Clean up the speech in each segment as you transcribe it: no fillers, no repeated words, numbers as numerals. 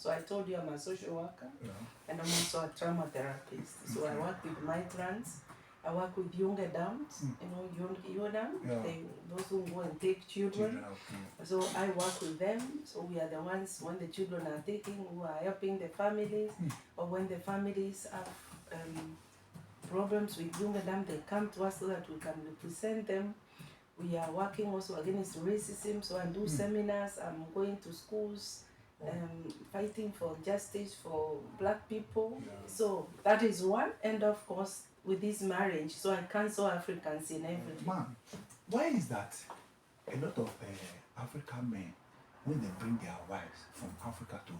So I told you I'm a social worker, and I'm also a trauma therapist. So I work with migrants. I work with young adults, young adults, those who go and take children. So I work with them. So we are the ones when the children are taking, who are helping the families, or when the families have problems with young adults, they come to us so that we can represent them. We are working also against racism, so I do seminars. I'm going to schools, fighting for justice for black people. So that is one, and of course with this marriage, so I cancel Africans in everything. Man, why is that a lot of African men, when they bring their wives from Africa to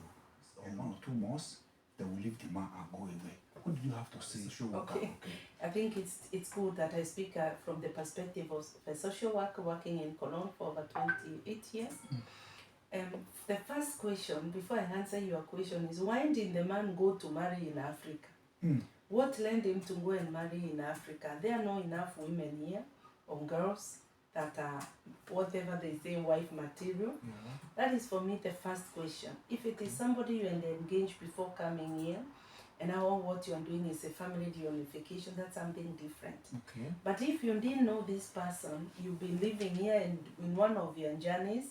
1 or 2 months, they will leave the man and go away? What do you have to say? Okay. I think it's good that I speak from the perspective of a social worker working in Cologne for over 28 years. The first question, before I answer your question, is why did the man go to marry in Africa? What led him to go and marry in Africa? There are not enough women here, or girls, that are, whatever they say, wife material. That is for me the first question. If it is somebody you engage before coming here, and now what you are doing is a family reunification, that's something different. But if you didn't know this person, you've been living here, and in one of your journeys,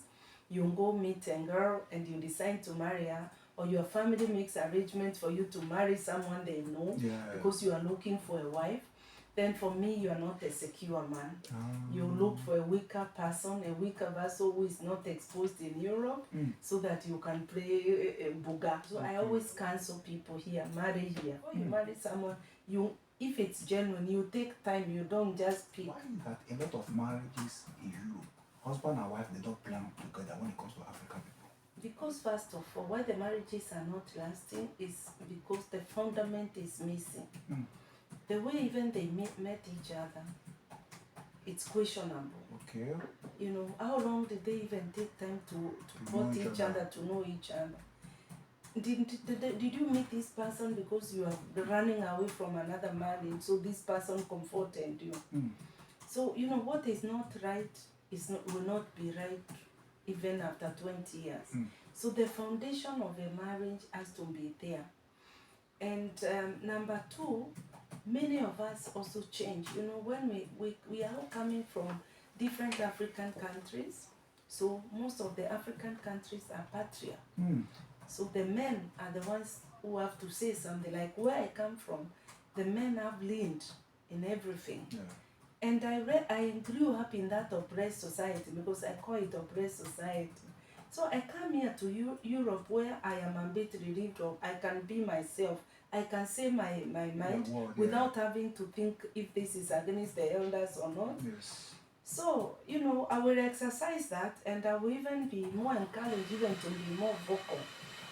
you go meet a girl and you decide to marry her, or your family makes arrangements for you to marry someone they know because you are looking for a wife, then for me, you are not a secure man. You look for a weaker person, a weaker vessel who is not exposed in Europe, so that you can play a buga. So I always cancel people here, marry here. You marry someone, if it's genuine, you take time, you don't just pick. Why is that a lot of marriages in Europe, husband and wife, they don't plan together when it comes to African people? Because first of all, why the marriages are not lasting is because the fundament is missing. The way even they met each other, it's questionable. How long did they even take time to court each other, to know each other? Did you meet this person because you are running away from another marriage, so this person comforted you? So, what is not right will not be right even after 20 years. So the foundation of a marriage has to be there. And number two, many of us also change. When we are all coming from different African countries, so most of the African countries are patriarchal. So the men are the ones who have to say something. Like where I come from, the men have leaned in everything. And I grew up in that oppressed society, because I call it oppressed society. So I come here to Europe, where I am a bit relieved of, I can be myself. I can say my mind without having to think if this is against the elders or not. So, I will exercise that, and I will even be more encouraged even to be more vocal.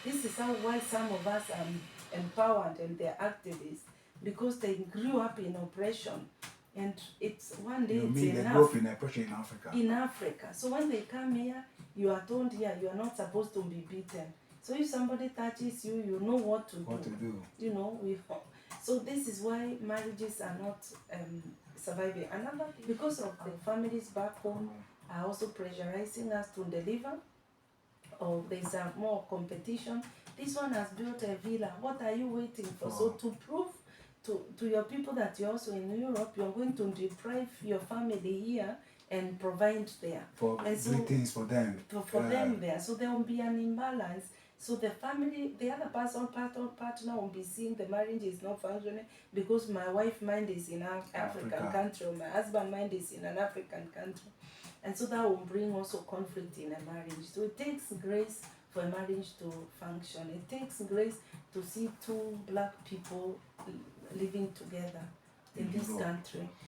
This is why some of us are empowered and they're activists, because they grew up in oppression. And it's one day it's enough. They grew up in oppression in Africa? In Africa. So when they come here, you are told here, you are not supposed to be beaten. So if somebody touches you, you know what to do. So this is why marriages are not surviving. Another, because of the families back home are also pressurizing us to deliver, or there's more competition. This one has built a villa. What are you waiting for? So to prove to your people that you're also in Europe, you're going to deprive your family here and provide there. Doing things for them. For them there. So there will be an imbalance. So the family, the other partner will be seeing the marriage is not functioning because my wife's mind is in an African country, or my husband's mind is in an African country. And so that will bring also conflict in a marriage. So it takes grace for a marriage to function. It takes grace to see two black people living together in this country.